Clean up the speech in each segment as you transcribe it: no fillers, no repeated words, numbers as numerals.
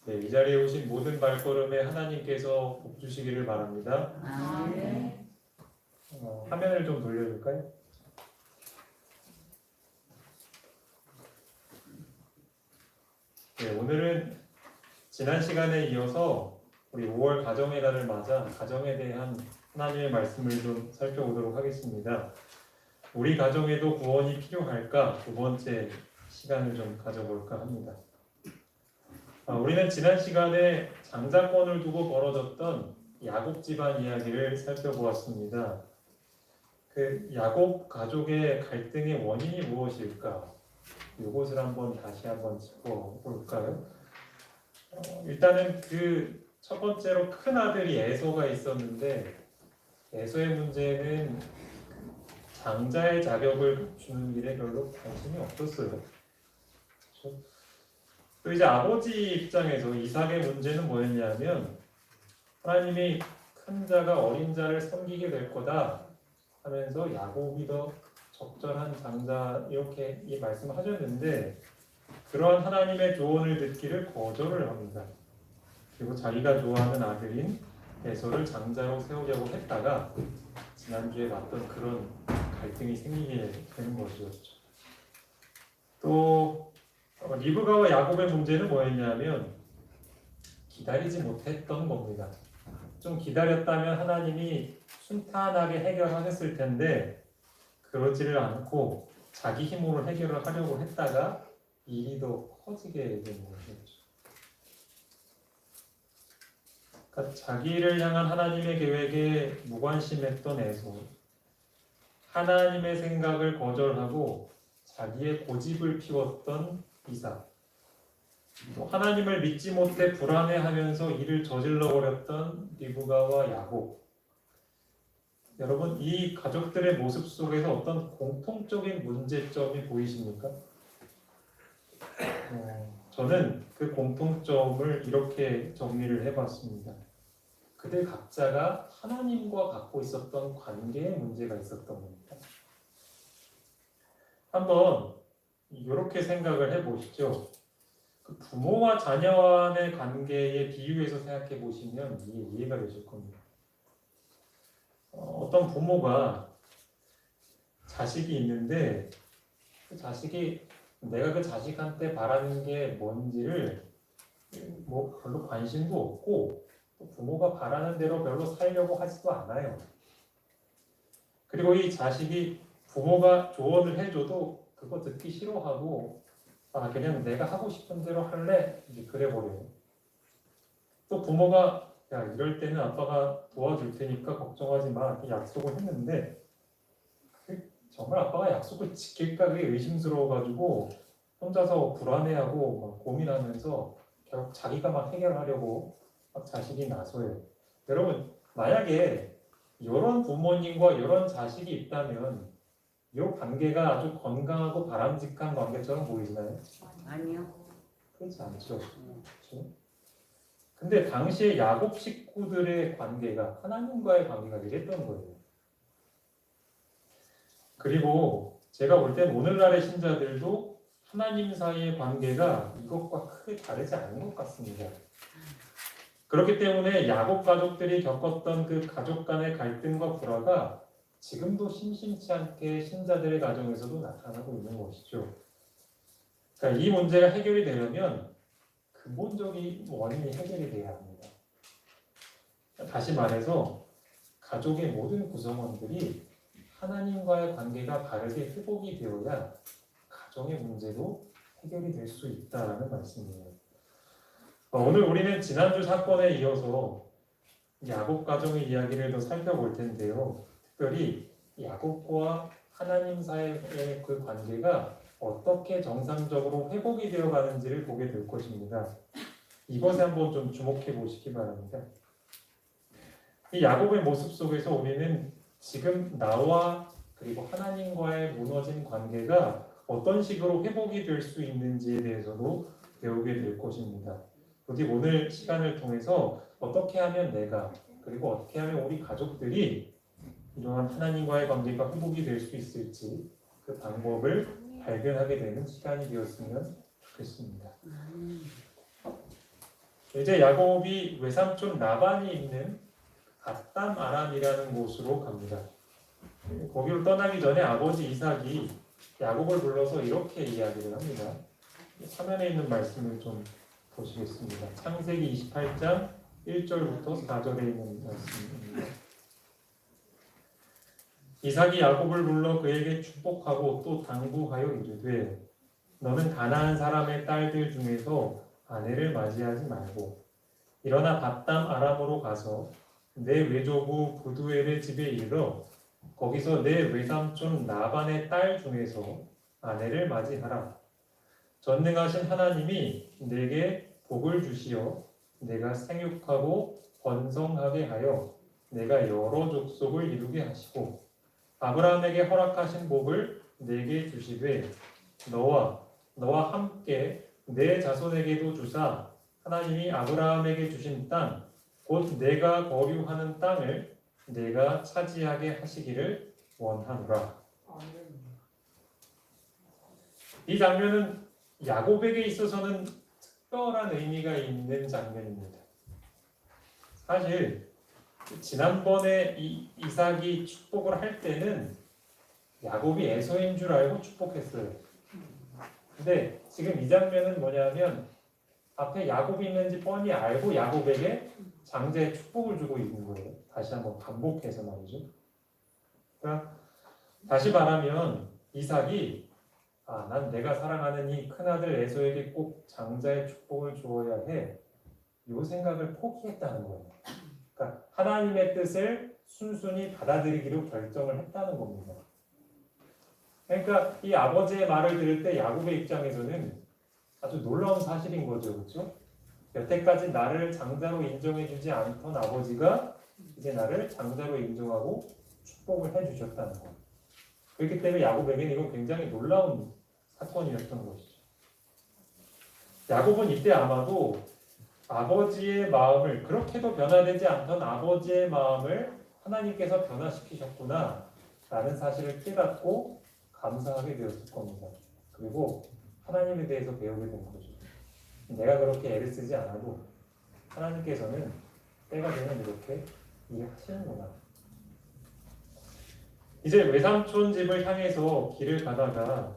네, 이 자리에 오신 모든 발걸음에 하나님께서 복 주시기를 바랍니다. 아멘. 화면을 좀 돌려줄까요? 네, 오늘은 지난 시간에 이어서 우리 5월 가정의 달을 맞아 가정에 대한 하나님의 말씀을 좀 살펴보도록 하겠습니다. 우리 가정에도 구원이 필요할까? 두 번째 시간을 좀 가져볼까 합니다. 우리는 지난 시간에 장자권을 두고 벌어졌던 야곱 집안 이야기를 살펴보았습니다. 그 야곱 가족의 갈등의 원인이 무엇일까? 이것을 다시 한번 짚어볼까요? 일단은 그 첫 번째로 큰 아들이 에서가 있었는데 에서의 문제는 장자의 자격을 주는 일에 별로 관심이 없었어요. 그렇죠? 또 이제 아버지 입장에서 이삭의 문제는 뭐였냐면 하나님이 큰 자가 어린 자를 섬기게 될 거다 하면서 야곱이 더 적절한 장자 이렇게 이 말씀을 하셨는데 그러한 하나님의 조언을 듣기를 거절을 합니다. 그리고 자기가 좋아하는 아들인 에서를 장자로 세우려고 했다가 지난주에 봤던 그런 갈등이 생기게 되는 것이었죠. 또 리브가와 야곱의 문제는 뭐였냐면 기다리지 못했던 겁니다. 좀 기다렸다면 하나님이 순탄하게 해결하셨을 텐데 그러지를 않고 자기 힘으로 해결을 하려고 했다가 일이 더 커지게 된 것이었죠. 그러니까 자기를 향한 하나님의 계획에 무관심했던 에서 하나님의 생각을 거절하고 자기의 고집을 피웠던 이삭, 또 하나님을 믿지 못해 불안해하면서 일을 저질러 버렸던 리브가와 야곱. 여러분, 이 가족들의 모습 속에서 어떤 공통적인 문제점이 보이십니까? 저는 그 공통점을 이렇게 정리를 해봤습니다. 그들 각자가 하나님과 갖고 있었던 관계에 문제가 있었던 겁니다. 한번 이렇게 생각을 해보시죠. 그 부모와 자녀 간의 관계에 비유해서 생각해 보시면 이해가 되실 겁니다. 어떤 부모가 자식이 있는데 그 자식이 내가 그 자식한테 바라는 게 뭔지를 별로 관심도 없고 또 부모가 바라는 대로 별로 살려고 하지도 않아요. 그리고 이 자식이 부모가 조언을 해줘도 그거 듣기 싫어하고 그냥 내가 하고 싶은 대로 할래? 이제 그래버려요. 또 부모가 야 이럴 때는 아빠가 도와줄 테니까 걱정하지 마 이렇게 약속을 했는데 정말 아빠가 약속을 지킬까 그게 의심스러워가지고 혼자서 불안해하고 막 고민하면서 결국 자기가 막 해결하려고 막 자식이 나서요. 여러분 만약에 이런 부모님과 이런 자식이 있다면 이 관계가 아주 건강하고 바람직한 관계처럼 보이시나요? 아니요. 그렇지 않죠. 그렇죠? 근데 당시에 야곱 식구들의 관계가 하나님과의 관계가 이랬던 거예요. 그리고 제가 볼 땐 오늘날의 신자들도 하나님 사이의 관계가 이것과 크게 다르지 않은 것 같습니다. 그렇기 때문에 야곱 가족들이 겪었던 그 가족 간의 갈등과 불화가 지금도 심심치 않게 신자들의 가정에서도 나타나고 있는 것이죠. 그러니까 이 문제가 해결이 되려면 근본적인 원인이 해결이 돼야 합니다. 다시 말해서 가족의 모든 구성원들이 하나님과의 관계가 바르게 회복이 되어야 가정의 문제도 해결이 될 수 있다는 말씀이에요. 오늘 우리는 지난주 사건에 이어서 야곱 가정의 이야기를 더 살펴볼 텐데요. 특별히 야곱과 하나님 사이의 그 관계가 어떻게 정상적으로 회복이 되어 가는지를 보게 될 것입니다. 이것에 한번 좀 주목해 보시기 바랍니다. 이 야곱의 모습 속에서 우리는 지금 나와 그리고 하나님과의 무너진 관계가 어떤 식으로 회복이 될 수 있는지에 대해서도 배우게 될 것입니다. 부디 오늘 시간을 통해서 어떻게 하면 내가 그리고 어떻게 하면 우리 가족들이 이러한 하나님과의 관계가 회복이 될 수 있을지 그 방법을 발견하게 되는 시간이 되었으면 좋겠습니다. 이제 야곱이 외삼촌 라반이 있는 갓담 아람이라는 곳으로 갑니다. 거기로 떠나기 전에 아버지 이삭이 야곱을 불러서 이렇게 이야기를 합니다. 화면에 있는 말씀을 좀 보시겠습니다. 창세기 28장 1절부터 4절에 있는 말씀입니다. 이삭이 야곱을 불러 그에게 축복하고 또 당부하여 이르되 너는 가나안 사람의 딸들 중에서 아내를 맞이하지 말고 일어나 갓담 아람으로 가서 내 외조부 부두엘의 집에 이르러 거기서 내 외삼촌 라반의 딸 중에서 아내를 맞이하라. 전능하신 하나님이 내게 복을 주시어 내가 생육하고 번성하게 하여 내가 여러 족속을 이루게 하시고 아브라함에게 허락하신 복을 내게 주시되 너와 함께 내 자손에게도 주사 하나님이 아브라함에게 주신 땅 곧 내가 거류하는 땅을 내가 차지하게 하시기를 원하노라. 이 장면은 야곱에게 있어서는 특별한 의미가 있는 장면입니다. 사실 지난번에 이삭이 축복을 할 때는 야곱이 에서인 줄 알고 축복했어요. 근데 지금 이 장면은 뭐냐면 앞에 야곱이 있는지 뻔히 알고 야곱에게 장자의 축복을 주고 있는 거예요. 다시 한번 반복해서 말이죠. 그러니까 다시 말하면 이삭이 난 내가 사랑하는 이 큰아들 에서에게 꼭 장자의 축복을 주어야 해. 이 생각을 포기했다는 거예요. 그러니까 하나님의 뜻을 순순히 받아들이기로 결정을 했다는 겁니다. 그러니까 이 아버지의 말을 들을 때 야곱의 입장에서는 아주 놀라운 사실인 거죠. 그렇죠? 여태까지 나를 장자로 인정해주지 않던 아버지가 이제 나를 장자로 인정하고 축복을 해주셨다는 거예요. 그렇기 때문에 야곱에게는 이건 굉장히 놀라운 사건이었던 것이죠. 야곱은 이때 아마도 아버지의 마음을 그렇게도 변화되지 않던 아버지의 마음을 하나님께서 변화시키셨구나 라는 사실을 깨닫고 감사하게 되었을 겁니다. 그리고 하나님에 대해서 배우게 된 거죠. 내가 그렇게 애를 쓰지 않아도 하나님께서는 때가 되면 이렇게 일하시는구나. 이제 외삼촌 집을 향해서 길을 가다가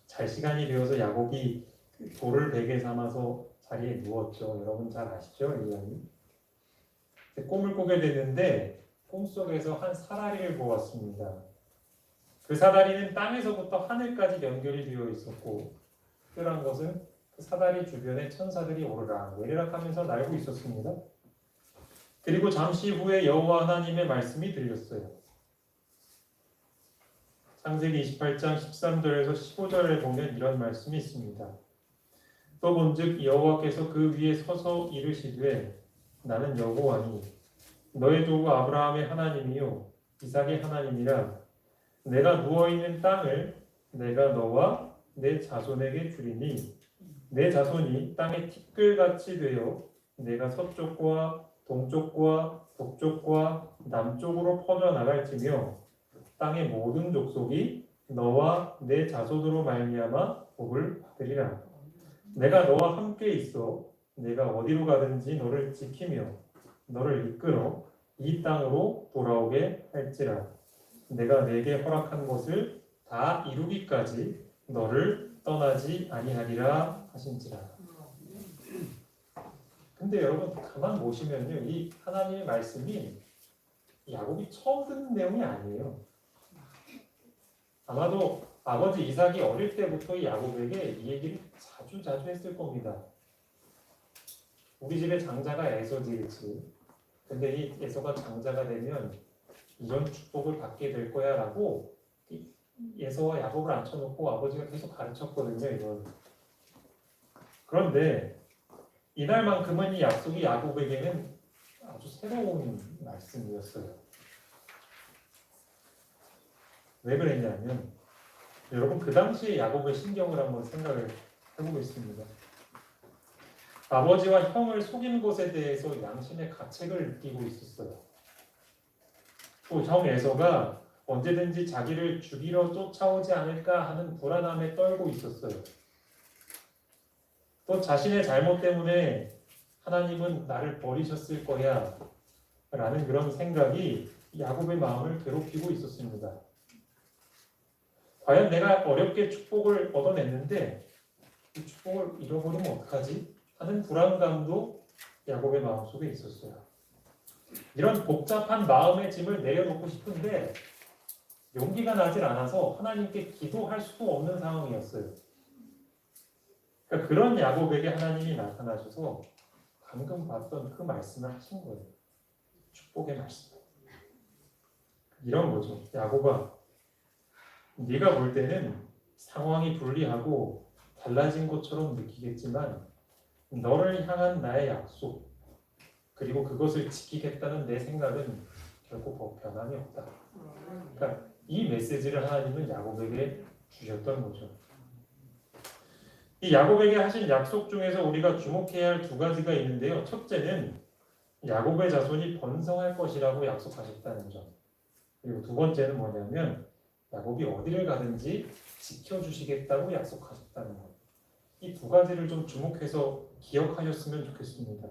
잘 시간이 되어서 야곱이 돌을 베개 삼아서 자리에 누웠죠. 여러분 잘 아시죠? 이 이야기. 꿈을 꾸게 됐는데 꿈속에서 한 사다리를 보았습니다. 그 사다리는 땅에서부터 하늘까지 연결이 되어 있었고 특별한 것은 그 사다리 주변에 천사들이 오르락 내리락 하면서 날고 있었습니다. 그리고 잠시 후에 여호와 하나님의 말씀이 들렸어요. 창세기 28장 13절에서 15절에 보면 이런 말씀이 있습니다. 또 본즉 여호와께서 그 위에 서서 이르시되 나는 여호와니 너의 조부 아브라함의 하나님이요 이삭의 하나님이라. 내가 누워있는 땅을 내가 너와 내 자손에게 주리니 내 자손이 땅의 티끌같이 되어 내가 서쪽과 동쪽과 북쪽과 남쪽으로 퍼져나갈지며 땅의 모든 족속이 너와 내 자손으로 말미암아 복을 받으리라. 내가 너와 함께 있어 내가 어디로 가든지 너를 지키며 너를 이끌어 이 땅으로 돌아오게 할지라. 내가 내게 허락한 것을 다 이루기까지 너를 떠나지 아니하리라 하신지라. 근데 여러분 가만 보시면요, 이 하나님의 말씀이 야곱이 처음 듣는 내용이 아니에요. 아마도 아버지 이삭이 어릴 때부터 이 야곱에게 이 얘기를 자주 했을 겁니다. 우리 집에 장자가 에서지. 근데 이 에서가 장자가 되면 이런 축복을 받게 될 거야 라고 에서와 야곱을 앉혀놓고 아버지가 계속 가르쳤거든요. 이건. 그런데 이날만큼은 이 약속이 야곱에게는 아주 새로운 말씀이었어요. 왜 그랬냐면 여러분 그 당시에 야곱의 심경을 한번 생각을 해보겠습니다. 아버지와 형을 속인 것에 대해서 양심의 가책을 느끼고 있었어요. 또 형 에서가 언제든지 자기를 죽이러 쫓아오지 않을까 하는 불안함에 떨고 있었어요. 또 자신의 잘못 때문에 하나님은 나를 버리셨을 거야 라는 그런 생각이 야곱의 마음을 괴롭히고 있었습니다. 과연 내가 어렵게 축복을 얻어냈는데 이 축복을 잃어버리면 어떡하지? 하는 불안감도 야곱의 마음속에 있었어요. 이런 복잡한 마음의 짐을 내려놓고 싶은데 용기가 나질 않아서 하나님께 기도할 수도 없는 상황이었어요. 그러니까 그런 야곱에게 하나님이 나타나셔서 방금 봤던 그 말씀을 하신 거예요. 축복의 말씀. 이런 거죠. 야곱아, 네가 볼 때는 상황이 불리하고 달라진 것처럼 느끼겠지만 너를 향한 나의 약속 그리고 그것을 지키겠다는 내 생각은 결코 변함이 없다. 그러니까 이 메시지를 하나님은 야곱에게 주셨던 거죠. 이 야곱에게 하신 약속 중에서 우리가 주목해야 할 두 가지가 있는데요. 첫째는 야곱의 자손이 번성할 것이라고 약속하셨다는 점. 그리고 두 번째는 뭐냐면 야곱이 어디를 가든지 지켜주시겠다고 약속하셨다는 것. 이 두 가지를 좀 주목해서 기억하셨으면 좋겠습니다.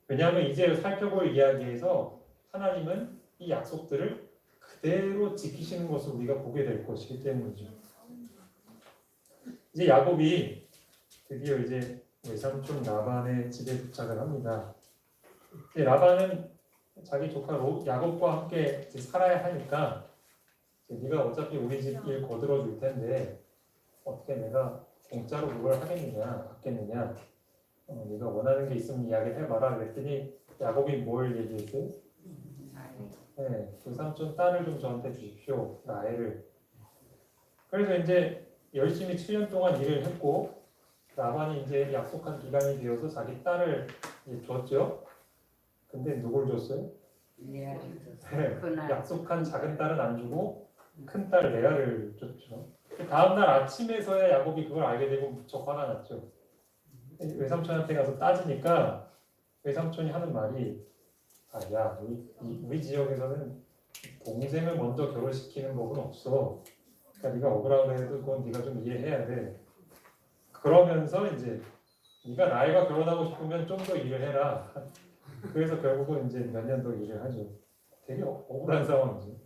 왜냐하면 이제 살펴볼 이야기에서 하나님은 이 약속들을 그대로 지키시는 것을 우리가 보게 될 것이기 때문이죠. 이제 야곱이 드디어 이제 외삼촌 라반의 집에 도착을 합니다. 라반은 자기 조카 야곱과 함께 살아야 하니까 네가 어차피 우리 집 일 거들어 줄 텐데 어떻게 내가 공짜로 그걸 하겠느냐 받겠느냐 네가 원하는 게 있으면 이야기를 해봐라 그랬더니 야곱이 뭘 얘기했어요? 네, 그 삼촌 딸을 좀 저한테 주십시오. 라헬을. 그래서 이제 열심히 7년 동안 일을 했고 라반이 이제 약속한 기간이 되어서 자기 딸을 이제 줬죠. 근데 누굴 줬어요? 네, 약속한 작은 딸은 안 주고 큰 딸 레아를 줬죠. 다음날 아침에서야 야곱이 그걸 알게 되고 무척 화가 났죠. 외삼촌한테 가서 따지니까 외삼촌이 하는 말이 야, 우리 지역에서는 동생을 먼저 결혼시키는 법은 없어. 그러니까 네가 억울하고 해도 그건 네가 좀 이해해야 돼. 그러면서 이제 네가 나이가 결혼하고 싶으면 좀 더 일을 해라. 그래서 결국은 이제 몇 년 더 일을 하죠. 되게 억울한 상황이죠.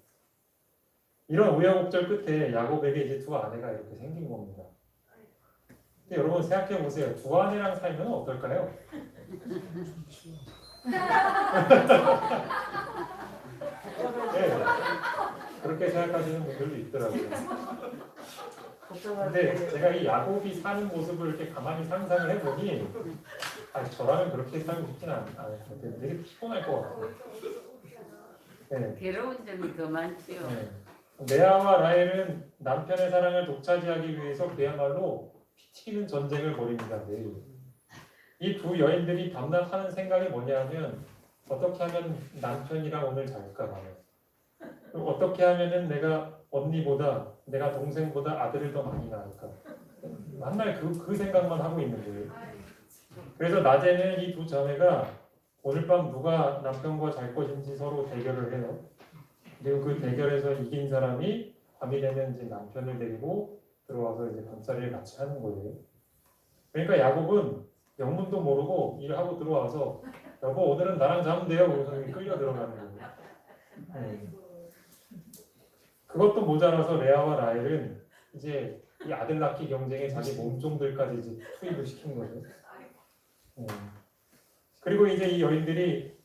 이런 우여곡절 끝에 야곱에게 이제 두 아내가 이렇게 생긴 겁니다. 근데 여러분 생각해 보세요. 두 아내랑 살면 어떨까요? 네, 그렇게 생각하시는 분들도 있더라고요. 근데 제가 이 야곱이 사는 모습을 이렇게 가만히 상상을 해보니 저라면 그렇게 살고 싶지는 않을 것 같아요. 되게 피곤할 것 같아요. 네. 괴로운 점이 더 많지요. 네. 레아와 라헬은 남편의 사랑을 독차지하기 위해서 그야말로 피 튀기는 전쟁을 벌입니다. 매일. 이 두 여인들이 밤낮 하는 생각이 뭐냐면 어떻게 하면 남편이랑 오늘 잘까 봐요. 어떻게 하면은 내가 언니보다 내가 동생보다 아들을 더 많이 낳을까. 맨날 그 생각만 하고 있는 거예요. 그래서 낮에는 이 두 자매가 오늘 밤 누가 남편과 잘 것인지 서로 대결을 해요. 그리고 그 대결에서 이긴 사람이 밤이 되면 이제 남편을 데리고 들어와서 이제 밤자리를 같이 하는 거예요. 그러니까 야곱은 영문도 모르고 일하고 들어와서 여보 오늘은 나랑 자면 돼요. 그래서 끌려 들어가는 거예요. 그것도 모자라서 레아와 라헬은 이제 이 아들 낳기 경쟁에 자기 몸종들까지 이제 투입을 시킨 거죠. 그리고 이제 이 여인들이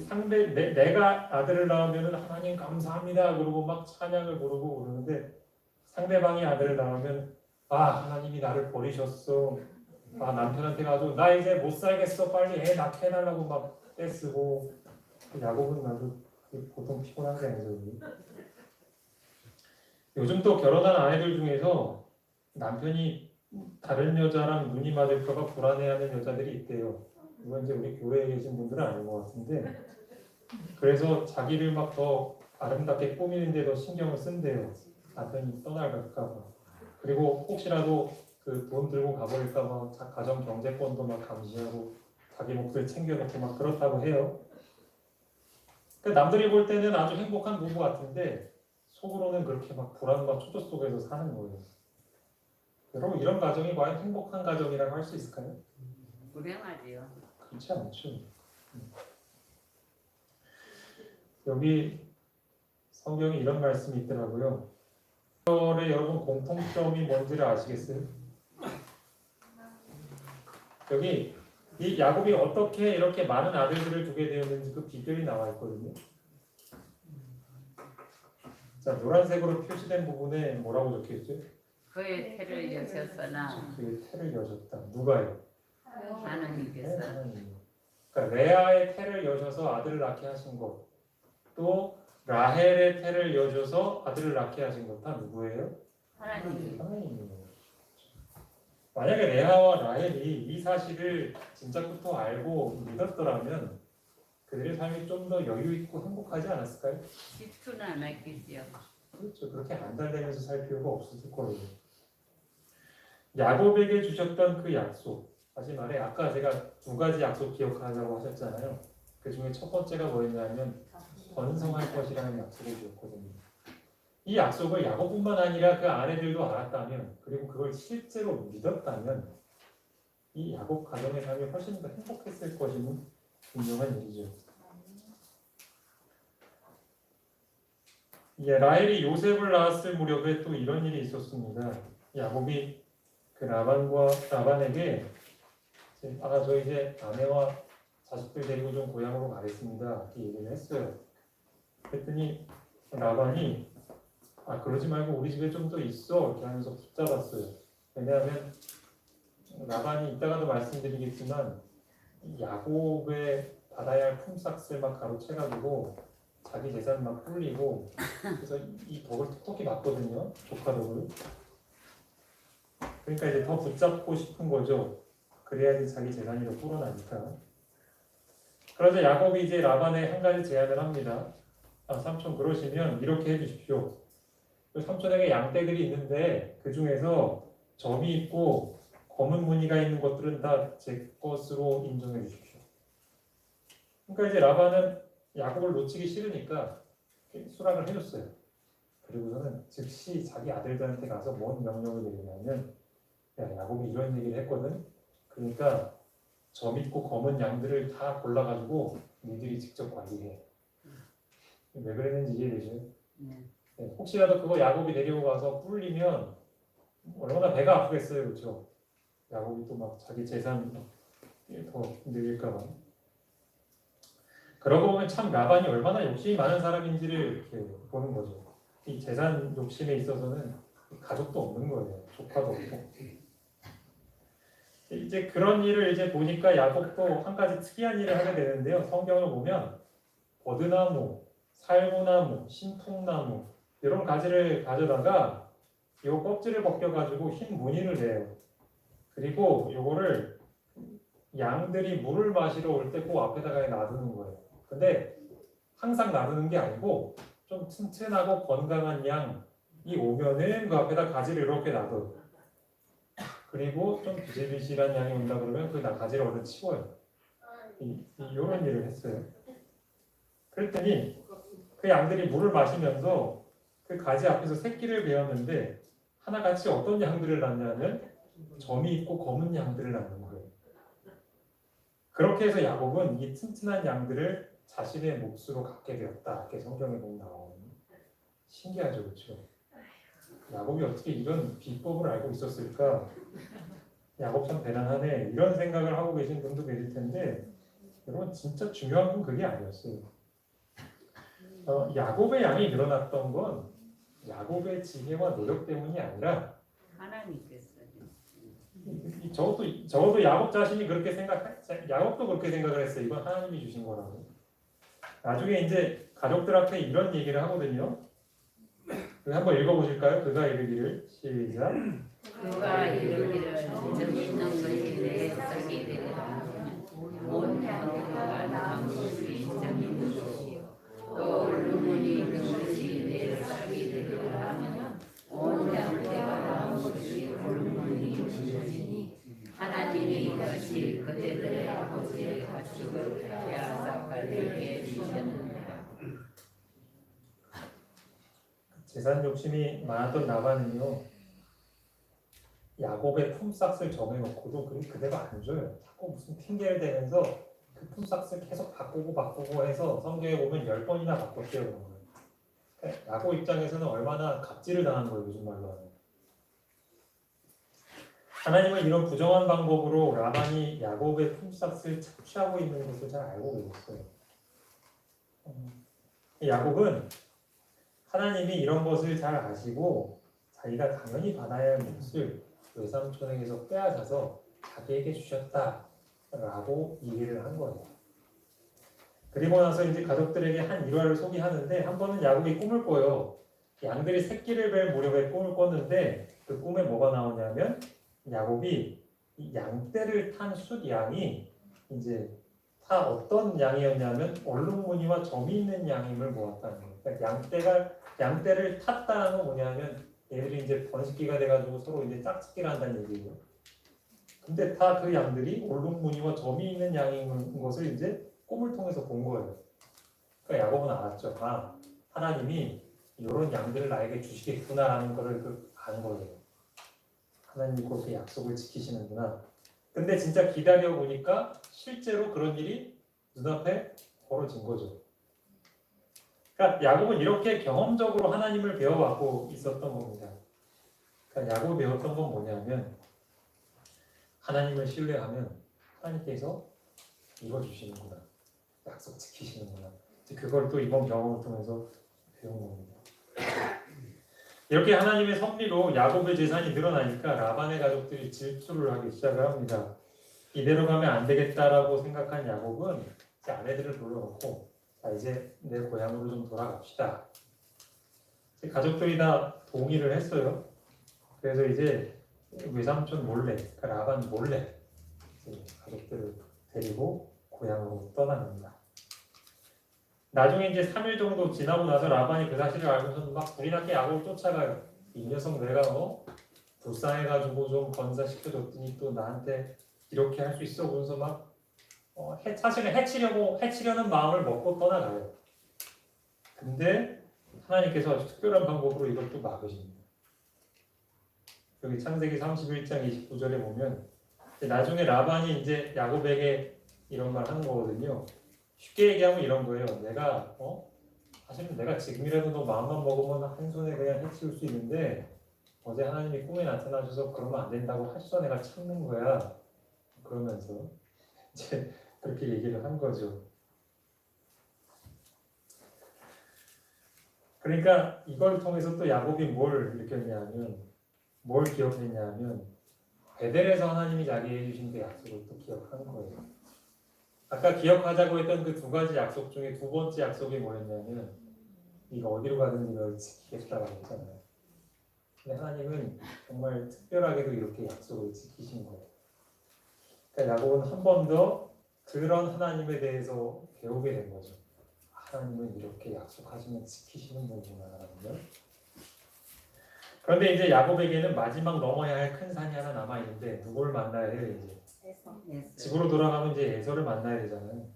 상대 내가 아들을 낳으면 하나님 감사합니다 그러고 막 찬양을 부르고 그러는데 상대방이 아들을 낳으면 하나님이 나를 버리셨어. 남편한테 가서 나 이제 못 살겠어 빨리 애 낳게 해달라고 막 떼쓰고 야곱은 나도 보통 피곤한 게 아니죠. 요즘 또 결혼한 아이들 중에서 남편이 다른 여자랑 눈이 맞을까봐 불안해하는 여자들이 있대요. 이건 이제 우리 교회에 계신 분들은 아닌 것 같은데 그래서 자기를 막 더 아름답게 꾸미는데 더 신경을 쓴대요. 남편이 떠나갈까봐. 그리고 혹시라도 그 돈 들고 가버릴까봐 가정 경제권도 막 감시하고 자기 몫을 챙겨놓고 막 그렇다고 해요. 그러니까 남들이 볼 때는 아주 행복한 부부 같은데 속으로는 그렇게 막 불안과 초조 속에서 사는 거예요. 여러분 이런 가정이 과연 행복한 가정이라고 할 수 있을까요? 분명하지요. 그렇지 않죠. 여기 성경에 이런 말씀이 있더라고요. 여러분 공통점이 뭔지를 아시겠어요? 여기 이 야곱이 어떻게 이렇게 많은 아들들을 두게 되었는지 그 비결이 나와 있거든요. 자, 노란색으로 표시된 부분에 뭐라고 적혀 있죠? 그의 태를 여셨으나 그의 태를 여셨다. 누가요? 하나님께서 하나님. 그러니까 레아의 태를 여셔서 아들을 낳게 하신 것, 또 라헬의 태를 여셔서 아들을 낳게 하신 것 다 누구예요? 하나님 하나님이에요. 만약에 레아와 라헬이 이 사실을 진작부터 알고 믿었더라면 그들의 삶이 좀 더 여유 있고 행복하지 않았을까요? 질투는 안 했겠지요. 그렇죠. 그렇게 안달대면서 살 필요가 없었을 거예요. 야곱에게 주셨던 그 약속, 다시 말해 아까 제가 두 가지 약속 기억하자고 하셨잖아요. 그 중에 첫 번째가 뭐였냐면 번성할 것이라는 약속을 주었거든요. 이 약속을 야곱뿐만 아니라 그 아내들도 알았다면, 그리고 그걸 실제로 믿었다면 이 야곱 가정의 삶이 훨씬 더 행복했을 것임은 분명한 일이죠. 라헬이 요셉을 낳았을 무렵에 또 이런 일이 있었습니다. 야곱이 그 라반에게 저 이제 아내와 자식들 데리고 좀 고향으로 가겠습니다. 이렇게 얘기를 했어요. 그랬더니 라반이 그러지 말고 우리 집에 좀 더 있어 이렇게 하면서 붙잡았어요. 왜냐하면 라반이 이따가도 말씀드리겠지만 야곱의 받아야 할 품삯을 막 가로채가지고 자기 재산 막 불리고 그래서 이 덕을 톡톡히 맞거든요. 조카 덕을. 그러니까 이제 더 붙잡고 싶은 거죠. 그래야지 자기 재산이 더 불어나니까. 그러자 야곱이 이제 라반에 한 가지 제안을 합니다. 삼촌 그러시면 이렇게 해주십시오. 삼촌에게 양떼들이 있는데 그 중에서 점이 있고 검은 무늬가 있는 것들은 다 제 것으로 인정해 주십시오. 그러니까 이제 라반은 야곱을 놓치기 싫으니까 수락을 해줬어요. 그리고서는 즉시 자기 아들들한테 가서 뭔 명령을 내리냐면 야곱이 이런 얘기를 했거든. 그러니까 점 있고 검은 양들을 다 골라가지고 니들이 직접 관리해. 왜 그랬는지 이해되죠? 혹시라도 그거 야곱이 데리고 가서 뿔리면 얼마나 배가 아프겠어요, 그렇죠? 야곱이 또 막 자기 재산 더 늘릴까봐. 그러고 보면 참 라반이 얼마나 욕심이 많은 사람인지를 이렇게 보는 거죠. 이 재산 욕심에 있어서는 가족도 없는 거예요, 조카도 없고. 이제 그런 일을 이제 보니까 야곱도 한 가지 특이한 일을 하게 되는데요. 성경을 보면 버드나무, 살구나무, 신풍나무 이런 가지를 가져다가 이 껍질을 벗겨가지고 흰 무늬를 내요. 그리고 요거를 양들이 물을 마시러 올 때 그 앞에다가 놔두는 거예요. 근데 항상 놔두는 게 아니고 좀 튼튼하고 건강한 양이 오면은 그 앞에다 가지를 이렇게 놔둬요. 그리고 좀 비실비실한 양이 온다 그러면 그 가지를 얼른 치워요. 이런 일을 했어요. 그랬더니 그 양들이 물을 마시면서 그 가지 앞에서 새끼를 베었는데 하나같이 어떤 양들을 낳냐면 점이 있고 검은 양들을 낳는 거예요. 그렇게 해서 야곱은 이 튼튼한 양들을 자신의 몫으로 갖게 되었다. 이렇게 성경에 보면 나와요. 신기하죠, 그렇죠? 야곱이 어떻게 이런 비법을 알고 있었을까? 야곱 참 대단하네. 이런 생각을 하고 계신 분도 계실 텐데 여러분 진짜 중요한 건 그게 아니었어요. 야곱의 양이 늘어났던 건 야곱의 지혜와 노력 때문이 아니라 하나님께서 적어도 야곱 자신이 그렇게 야곱도 그렇게 생각을 했어요. 이건 하나님이 주신 거라고. 나중에 이제 가족들 앞에 이런 얘기를 하거든요. 한번 읽어보실까요? 그가 이르기를 시작. 그가 이르기를 점 있는 것이 내 썩이 되리라. 온 형제가 남은 것이 점 있는 것이요 또 얼룩무늬 있는 것이 내 썩이 되리라 하면 온 형제가 남은 것이 얼룩무늬 있는 것이니 하나님이 이것이 그대들의 아버지의 가축을 빼앗아 그들에게 주셨느니라. 재산 욕심이 많았던 라반은요. 야곱의 품삯을 정해놓고도 그대로 안 줘요. 자꾸 무슨 핑계를 대면서 그 품삯을 계속 바꾸고 해서 성경에 보면 10번이나 바꿨대요. 그런 걸. 그러니까 야곱 입장에서는 얼마나 갑질을 당한 거예요. 요즘 말로 하면. 하나님은 이런 부정한 방법으로 라반이 야곱의 품삯을 착취하고 있는 것을 잘 알고 계셨어요. 야곱은 하나님이 이런 것을 잘 아시고 자기가 당연히 받아야 할 몫을 외삼촌에게서 빼앗아서 자기에게 주셨다라고 얘기를 한 거예요. 그리고 나서 이제 가족들에게 한 일화를 소개하는데 한 번은 야곱이 꿈을 꿔요. 양들이 새끼를 뵐 무렵에 꿈을 꿨는데 그 꿈에 뭐가 나오냐면 야곱이 이 양떼를 탄 숫양이 이제 다 어떤 양이었냐면 얼룩무늬와 점이 있는 양임을 보았다는 거예요. 그러니까 양떼를 탔다는 건 뭐냐면 얘들이 이제 번식기가 돼가지고 서로 이제 짝짓기를 한다는 얘기예요. 근데 다 그 양들이 얼룩무늬와 점이 있는 양인 것을 이제 꿈을 통해서 본 거예요. 그러니까 야곱은 알았죠. 아, 하나님이 이런 양들을 나에게 주시겠구나라는 것을 안 거예요. 하나님이 그렇게 약속을 지키시는구나. 근데 진짜 기다려 보니까 실제로 그런 일이 눈앞에 벌어진 거죠. 그러니까 야곱은 이렇게 경험적으로 하나님을 배워왔고 있었던 겁니다. 그러니까 야곱이 배웠던 건 뭐냐면 하나님을 신뢰하면 하나님께서 이루어주시는구나. 약속 지키시는구나. 그걸 또 이번 경험을 통해서 배운 겁니다. 이렇게 하나님의 섭리로 야곱의 재산이 늘어나니까 라반의 가족들이 질투를 하기 시작을 합니다. 이대로 가면 안 되겠다라고 생각한 야곱은 이제 아내들을 불러놓고 자 이제 내 고향으로 좀 돌아갑시다. 가족들이 다 동의를 했어요. 그래서 이제 외삼촌 몰래, 그러니까 라반 몰래 이제 가족들을 데리고 고향으로 떠납니다. 나중에 이제 3일 정도 지나고 나서 라반이 그 사실을 알고서는 막 불이 나게 야곱을 쫓아가요. 이 녀석 내가 불쌍해가지고 좀 건사시켜줬더니 또 나한테 이렇게 할 수 있어. 그러면서 막 사실은 해치려는 마음을 먹고 떠나가요. 근데 하나님께서 아주 특별한 방법으로 이걸 또 막으십니다. 여기 창세기 31장 29절에 보면 나중에 라반이 이제 야곱에게 이런 말 하는 거거든요. 쉽게 얘기하면 이런 거예요. 사실은 내가 지금이라도 너 마음만 먹으면 한 손에 그냥 해치울 수 있는데 어제 하나님이 꿈에 나타나셔서 그러면 안 된다고 하셔서 내가 참는 거야. 그러면서 이제 그렇게 얘기를 한 거죠. 그러니까 이걸 통해서 또 야곱이 뭘 기억했냐면 베델에서 하나님이 자기에게 주신 그 약속을 또 기억한 거예요. 아까 기억하자고 했던 그 두 가지 약속 중에 두 번째 약속이 뭐였냐면 네가 어디로 가든지 널 지키겠다고 했잖아요. 근데 하나님은 정말 특별하게도 이렇게 약속을 지키신 거예요. 그러니까 야곱은 한 번 더 그런 하나님에 대해서 배우게 된 거죠. 하나님은 이렇게 약속하시면 지키시는 분이구나라는 걸. 그런데 이제 야곱에게는 마지막 넘어야 할 큰 산이 하나 남아 있는데 누굴 만나야 해요 이제? 집으로 돌아가면 이제 에서를 만나야 되잖아요.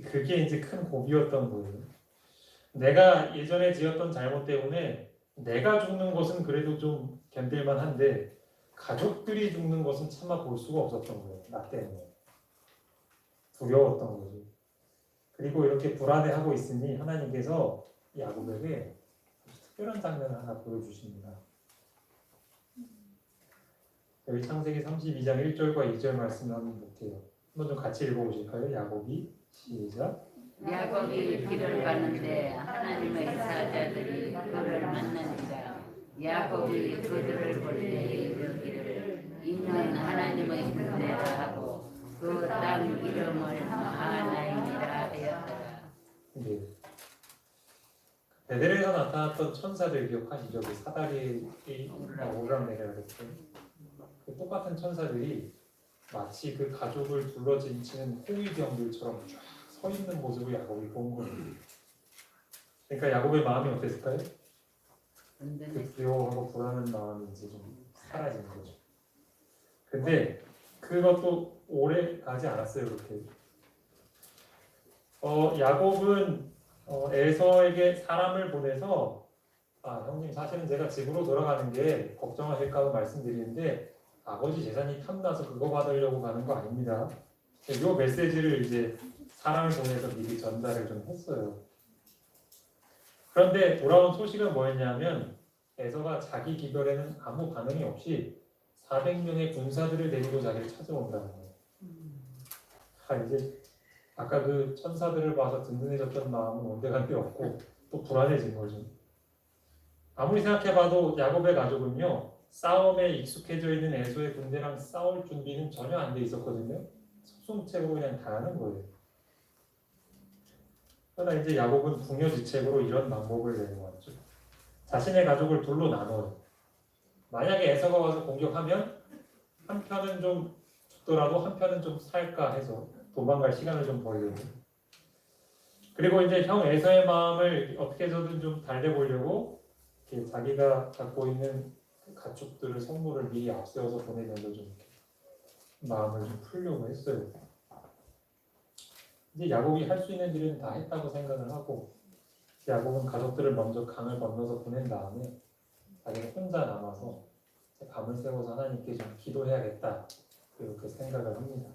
그게 이제 큰 고비였던 거예요. 내가 예전에 지었던 잘못 때문에 내가 죽는 것은 그래도 좀 견딜만 한데 가족들이 죽는 것은 차마 볼 수가 없었던 거예요. 나 때문에. 두려웠던 거죠. 그리고 이렇게 불안해하고 있으니 하나님께서 야곱에게 특별한 장면을 하나 보여주십니다. 여기 창세기 32장 1절과 2절 말씀을 한번 볼게요. 한번 좀 같이 읽어보실까요? 야곱이 시작. 야곱이 길을 가는데 하나님의 사자들이 그를 만나니라. 야곱이 그들을 볼 때 이르기를 이는 하나님의 군대라 하고 그 땅 이름을 마하나임이라 하였더라. 네. 베델에서 나타났던 천사들 기억하시죠? 그 사다리 오르락내리락 했어요. 그 똑같은 천사들이 마치 그 가족을 둘러지치는 호위병들처럼 쫙 서 있는 모습을 야곱이 본 거예요. 그러니까 야곱의 마음이 어땠을까요? 그 두려워하고 불안한 마음이 이제 좀 사라진 거죠. 근데 그것도 오래 가지 않았어요. 그렇게. 야곱은 에서에게 사람을 보내서 형님 사실은 제가 집으로 돌아가는 게 걱정하실까 봐 말씀드리는데 아버지 재산이 탐나서 그거 받으려고 가는 거 아닙니다. 이 메시지를 이제 사람을 통해서 미리 전달을 좀 했어요. 그런데 돌아온 소식은 뭐였냐면 에서가 자기 기별에는 아무 반응이 없이 400명의 군사들을 데리고 자기를 찾아온다는 거예요. 이제 아까 그 천사들을 봐서 든든해졌던 마음은 온데간데 없고 또 불안해진 거죠. 아무리 생각해봐도 야곱의 가족은요 싸움에 익숙해져 있는 에서의 군대랑 싸울 준비는 전혀 안 돼 있었거든요. 속수무책으로 그냥 당하는 거예요. 그러나 이제 야곱은 궁여지책으로 이런 방법을 내놓았죠. 자신의 가족을 둘로 나눠요. 만약에 에서가 와서 공격하면 한 편은 좀 죽더라도 한 편은 좀 살까 해서 도망갈 시간을 좀 벌려고. 그리고 이제 형 에서의 마음을 어떻게 해서든 좀 달래보려고 이렇게 자기가 갖고 있는 가축들을 선물을 미리 앞세워서 보내면서 좀 이렇게 마음을 좀 풀려고 했어요. 이제 야곱이 할 수 있는 일은 다 했다고 생각을 하고 야곱은 가족들을 먼저 강을 건너서 보낸 다음에 자기가 혼자 남아서 밤을 새워서 하나님께 좀 기도해야겠다 그렇게 생각을 합니다.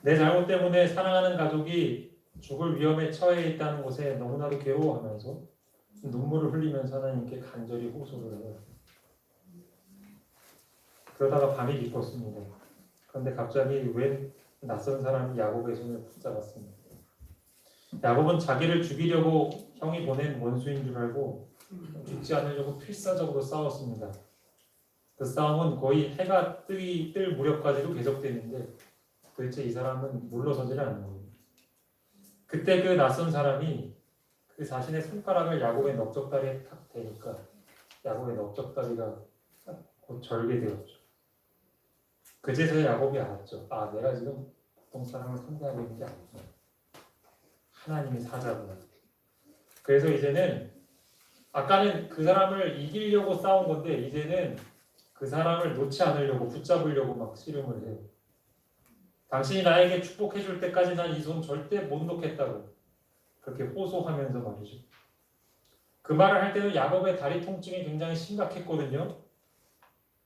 내 잘못 때문에 사랑하는 가족이 죽을 위험에 처해 있다는 것에 너무나도 괴로워하면서 눈물을 흘리면서 하나님께 간절히 호소를 해요. 그러다가 밤이 깊었습니다. 그런데 갑자기 웬 낯선 사람이 야곱의 손을 붙잡았습니다. 야곱은 자기를 죽이려고 형이 보낸 원수인 줄 알고 죽지 않으려고 필사적으로 싸웠습니다. 그 싸움은 거의 해가 뜰 무렵까지도 계속되는데 도대체 이 사람은 물러서지를 않는 거예요. 그때 그 낯선 사람이 그 자신의 손가락을 야곱의 넓적다리에 탁 대니까 야곱의 넓적다리가 곧 절게 되었죠. 그제서야 야곱이 알았죠. 내가 지금 보통 사람을 상대하고 있는 게 아니구나. 하나님의 사자구나. 그래서 이제는 아까는 그 사람을 이기려고 싸운 건데 이제는 그 사람을 놓지 않으려고 붙잡으려고 막 씨름을 해요. 당신이 나에게 축복해 줄 때까지 난 이 손 절대 못 놓겠다고 그렇게 호소하면서 말이죠. 그 말을 할 때도 야곱의 다리 통증이 굉장히 심각했거든요.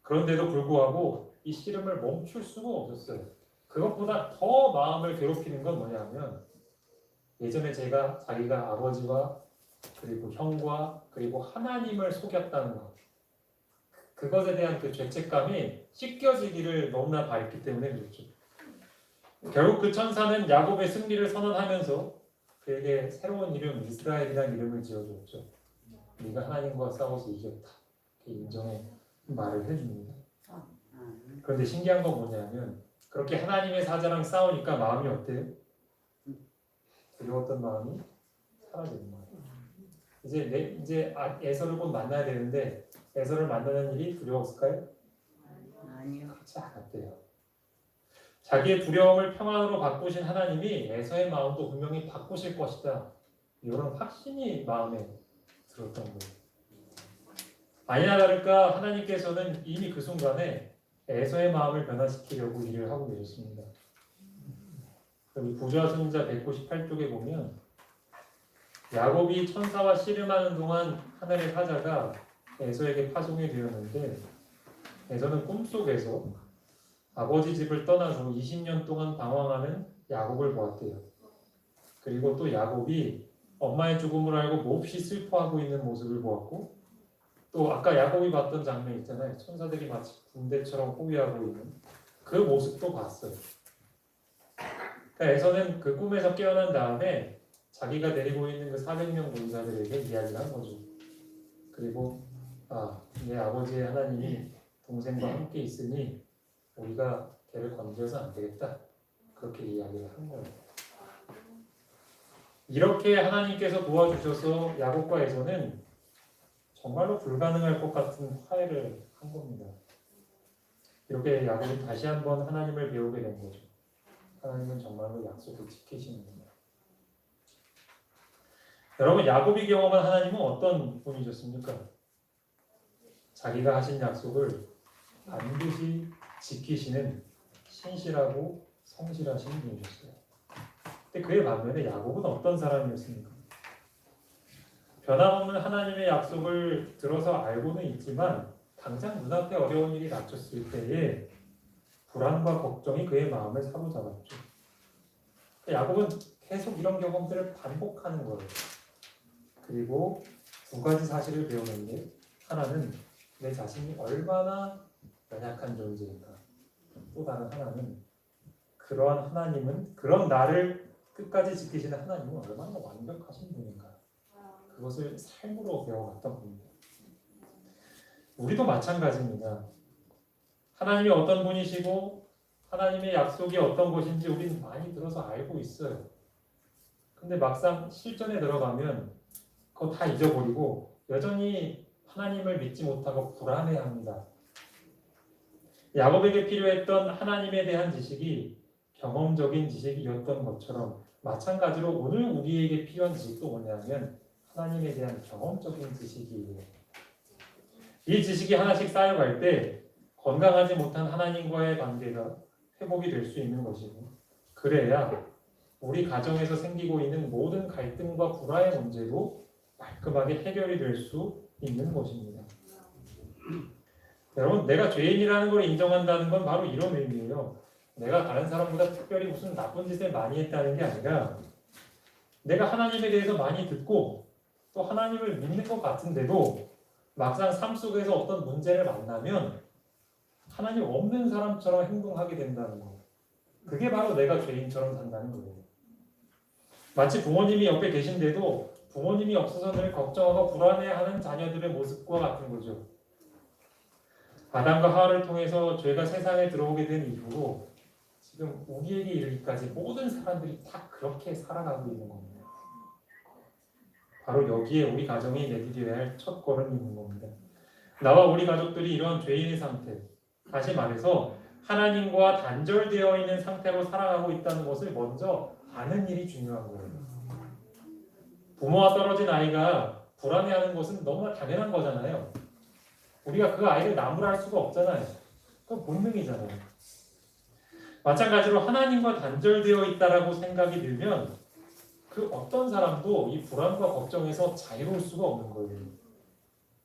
그런데도 불구하고 이 씨름을 멈출 수가 없었어요. 그것보다 더 마음을 괴롭히는 건 뭐냐면 예전에 자기가 아버지와 그리고 형과 그리고 하나님을 속였다는 것. 그것에 대한 그 죄책감이 씻겨지기를 너무나 바랬기 때문에 그렇죠. 결국 그 천사는 야곱의 승리를 선언하면서 그에게 새로운 이름 이스라엘이라는 이름을 지어줬죠. 네가 하나님과 싸워서 이겼다. 이렇게 인정의 말을 해줍니다. 그런데 신기한 건 뭐냐면 그렇게 하나님의 사자랑 싸우니까 마음이 어때요? 두려웠던 마음이 사라지는 거예요. 이제 에서를 곧 만나야 되는데 에서를 만나는 일이 두려웠을까요? 아니요. 그렇지 않았대요. 자기의 두려움을 평안으로 바꾸신 하나님이 에서의 마음도 분명히 바꾸실 것이다. 이런 확신이 마음에 들었던 거예요. 아니나 다를까 하나님께서는 이미 그 순간에 에서의 마음을 변화시키려고 일을 하고 계셨습니다. 여기 부좌승자 198쪽에 보면 야곱이 천사와 씨름하는 동안 하늘의 사자가 에서에게 파송이 되었는데 에서는 꿈속에서 아버지 집을 떠나서 20년 동안 방황하는 야곱을 보았대요. 그리고 또 야곱이 엄마의 죽음을 알고 몹시 슬퍼하고 있는 모습을 보았고 또 아까 야곱이 봤던 장면 있잖아요. 천사들이 마치 군대처럼 호위하고 있는 그 모습도 봤어요. 그러니까 에서는 그 꿈에서 깨어난 다음에 자기가 데리고 있는 그 400명 군사들에게 이야기를 한 거죠. 그리고 내 아버지의 하나님이 동생과 함께 있으니 우리가 걔를 건져서 안 되겠다. 그렇게 이야기를 한 거예요. 이렇게 하나님께서 도와주셔서 야곱과 에서는 정말로 불가능할 것 같은 화해를 한 겁니다. 이렇게 야곱이 다시 한번 하나님을 배우게 된 거죠. 하나님은 정말로 약속을 지키시는구나. 여러분, 야곱이 경험한 하나님은 어떤 분이셨습니까? 자기가 하신 약속을 반드시 지키시는 신실하고 성실하신 분이셨어요. 근데 그에 반면에 야곱은 어떤 사람이었습니까? 변함없는 하나님의 약속을 들어서 알고는 있지만 당장 눈앞에 어려운 일이 닥쳤을 때에 불안과 걱정이 그의 마음을 사로잡았죠. 야곱은 계속 이런 경험들을 반복하는 거예요. 그리고 두 가지 사실을 배우는데, 하나는 내 자신이 얼마나 연약한 존재인가, 또 다른 하나는 그러한 하나님은, 그런 나를 끝까지 지키시는 하나님은 얼마나 완벽하신 분인가, 그것을 삶으로 배워갔던 겁니다. 우리도 마찬가지입니다. 하나님이 어떤 분이시고 하나님의 약속이 어떤 것인지 우리는 많이 들어서 알고 있어요. 근데 막상 실전에 들어가면 그거 다 잊어버리고 여전히 하나님을 믿지 못하고 불안해합니다. 야곱에게 필요했던 하나님에 대한 지식이 경험적인 지식이었던 것처럼 마찬가지로 오늘 우리에게 필요한 지식도 뭐냐면 하나님에 대한 경험적인 지식이에요. 이 지식이 하나씩 쌓여갈 때 건강하지 못한 하나님과의 관계가 회복이 될 수 있는 것이고, 그래야 우리 가정에서 생기고 있는 모든 갈등과 불화의 문제도 깔끔하게 해결이 될 수 있는 것입니다. 여러분, 내가 죄인이라는 걸 인정한다는 건 바로 이런 의미예요. 내가 다른 사람보다 특별히 무슨 나쁜 짓을 많이 했다는 게 아니라 내가 하나님에 대해서 많이 듣고 또 하나님을 믿는 것 같은데도 막상 삶 속에서 어떤 문제를 만나면 하나님 없는 사람처럼 행동하게 된다는 거. 그게 바로 내가 죄인처럼 산다는 거예요. 마치 부모님이 옆에 계신데도 부모님이 없어서 늘 걱정하고 불안해하는 자녀들의 모습과 같은 거죠. 아담과 하와를 통해서 죄가 세상에 들어오게 된 이후로 지금 우리에게 이르기까지 모든 사람들이 다 그렇게 살아가고 있는 겁니다. 바로 여기에 우리 가정이 내디뎌야 할 첫 걸음이 있는 겁니다. 나와 우리 가족들이 이런 죄인의 상태, 다시 말해서 하나님과 단절되어 있는 상태로 살아가고 있다는 것을 먼저 아는 일이 중요한 거예요. 부모와 떨어진 아이가 불안해하는 것은 너무나 당연한 거잖아요. 우리가 그 아이를 나무랄 수가 없잖아요. 그건 본능이잖아요. 마찬가지로 하나님과 단절되어 있다라고 생각이 들면 그 어떤 사람도 이 불안과 걱정에서 자유로울 수가 없는 거예요.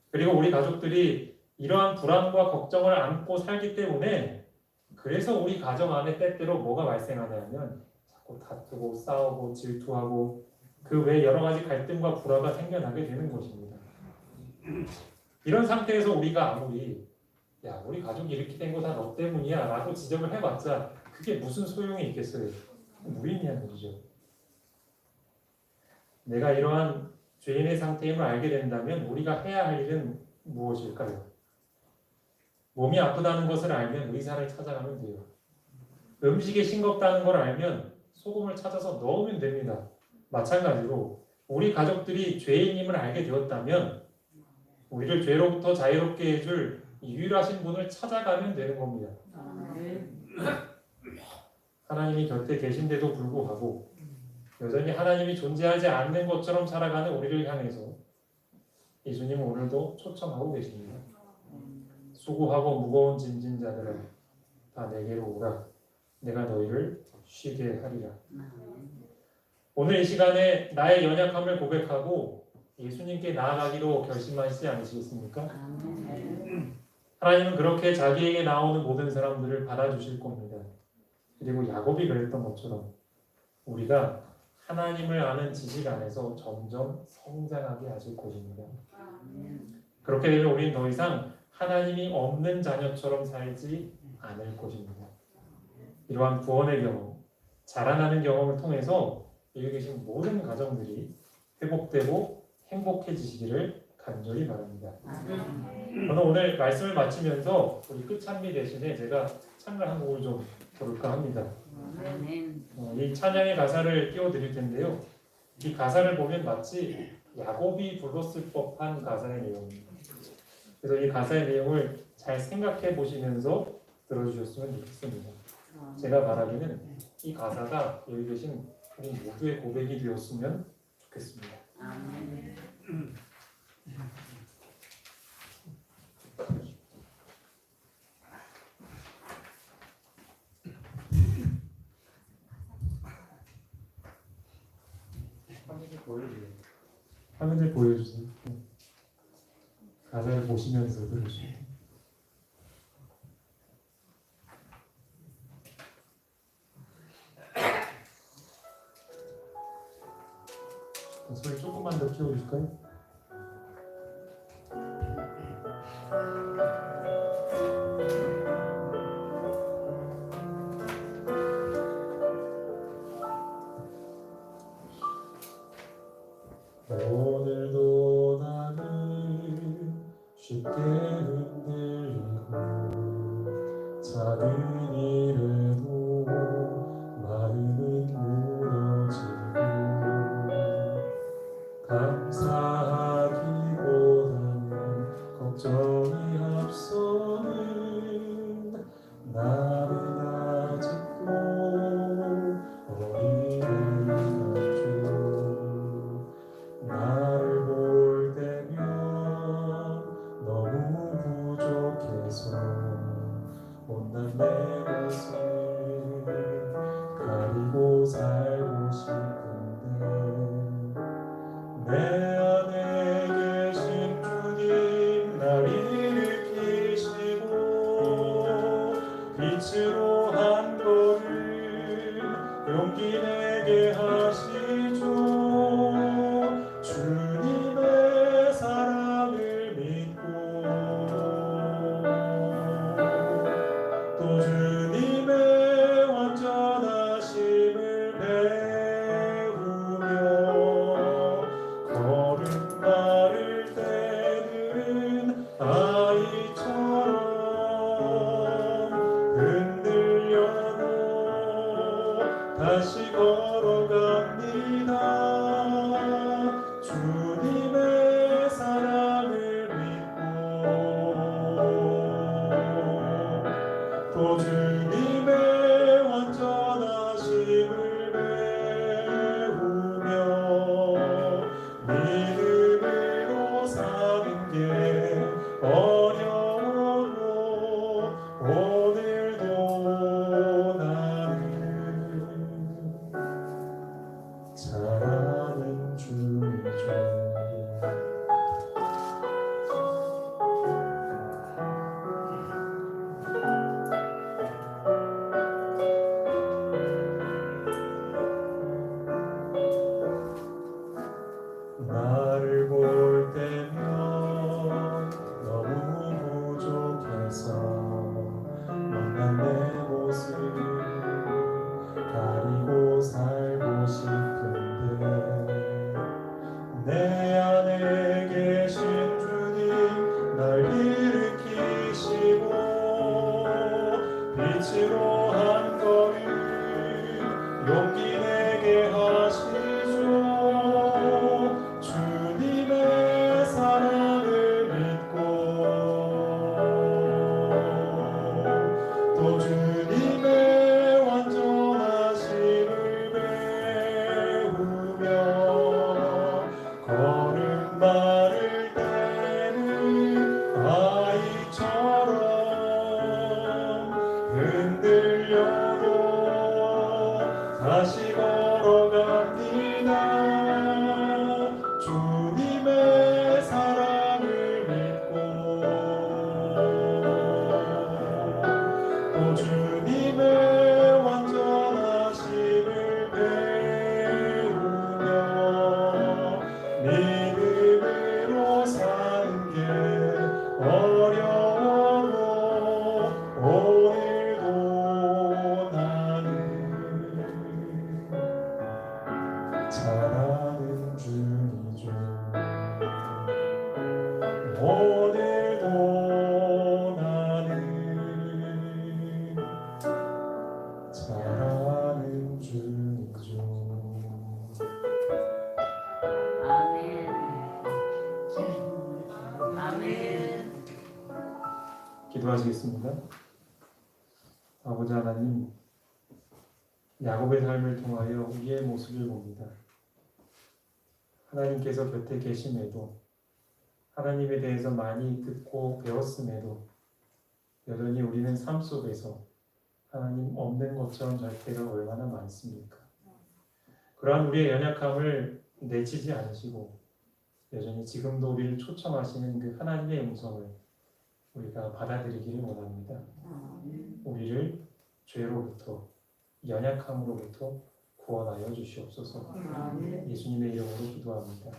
그리고 우리 가족들이 이러한 불안과 걱정을 안고 살기 때문에 그래서 우리 가정 안에 때때로 뭐가 발생하냐면 자꾸 다투고 싸우고 질투하고 그 외 여러 가지 갈등과 불화가 생겨나게 되는 것입니다. 이런 상태에서 우리가 아무리 야 우리 가족이 이렇게 된 거 다 너 때문이야 라고 지적을 해봤자 그게 무슨 소용이 있겠어요. 무의미한 일이죠. 내가 이러한 죄인의 상태임을 알게 된다면 우리가 해야 할 일은 무엇일까요? 몸이 아프다는 것을 알면 의사를 찾아가면 돼요. 음식이 싱겁다는 걸 알면 소금을 찾아서 넣으면 됩니다. 마찬가지로 우리 가족들이 죄인임을 알게 되었다면 우리를 죄로부터 자유롭게 해줄 유일하신 분을 찾아가면 되는 겁니다. 하나님이 곁에 계신데도 불구하고 여전히 하나님이 존재하지 않는 것처럼 살아가는 우리를 향해서 예수님은 오늘도 초청하고 계십니다. 수고하고 무거운 짐진 자들아 다 내게로 오라. 내가 너희를 쉬게 하리라. 오늘 이 시간에 나의 연약함을 고백하고 예수님께 나아가기로 결심하시지 않으시겠습니까? 하나님은 그렇게 자기에게 나오는 모든 사람들을 받아주실 겁니다. 그리고 야곱이 그랬던 것처럼 우리가 하나님을 아는 지식 안에서 점점 성장하게 하실 것입니다. 그렇게 되면 우리는 더 이상 하나님이 없는 자녀처럼 살지 않을 것입니다. 이러한 구원의 경험, 자라나는 경험을 통해서 여기 계신 모든 가정들이 회복되고 행복해지시기를 간절히 바랍니다. 저는 오늘 말씀을 마치면서 우리 끝찬미 대신에 제가 찬양을 한 곡을 좀 부를까 합니다. 이 찬양의 가사를 띄워드릴 텐데요. 이 가사를 보면 마치 야곱이 불렀을 법한 가사의 내용입니다. 그래서 이 가사의 내용을 잘 생각해 보시면서 들어주셨으면 좋겠습니다. 제가 바라기는 이 가사가 여기 계신 우리 모두의 고백이 되었으면 좋겠습니다. 화면을 보여주세요. 가사를 보시면서 들으시면. 소리 조금만 더 키워주실까요? 오늘도 나는 쉽게 흔들리고 작은 일에도 마음은 무너지고 감사하기보다는 걱정이 앞서는 나는 아직도 어린아이 같죠. 나를 볼 때면 너무 부족해서 못난 내 모습 가리고 살고 싶은데 내 안에 계신 주님 날 일으키시고 빛으로 한 걸음 용기 내게 하시죠. 주님의 사랑을 믿고 또 주님의 완전하심을 배우며 걸음마를 때는 아이처럼 흔들려도 다시 걸어갑니다. 주님의 사랑을 믿고 또 주님의 완전하심을 배우며 믿음으로 사는 게 어려워도 오늘도 나는 잘하는 중이죠. 나를 볼 때면 너무 부족해서 못난 내 모습 가리고 살고 싶은데 내 안에 계신 주님 날 일으키시고 빛으로 한 걸음 용기 내게 하시죠. 주님의 사랑을 믿고 또 주님의 완전하심을 배우며 걸음마를 때는 아이처럼 흔들려도 다시 걸어갑니다. 주님의 사랑을 믿고 또 주님의 완전하심을 배우며 믿음으로 사는 게 어려워도 오늘도 나는 잘하는 중이죠. 오늘도 나는 잘하는 중이죠. 아멘. 아멘. 기도하시겠습니다. 아버지 하나님, 야곱의 삶을 통하여 우리의 모습을 봅니다. 하나님께서 곁에 계심에도 하나님에 대해서 많이 듣고 배웠음에도 여전히 우리는 삶 속에서 하나님 없는 것처럼 살 때가 얼마나 많습니까? 그러한 우리의 연약함을 내치지 않으시고 여전히 지금도 우리를 초청하시는 그 하나님의 음성을 우리가 받아들이기를 원합니다. 우리를 죄로부터, 연약함으로부터 구원하여 주시옵소서. 예수님의 이름으로 기도합니다.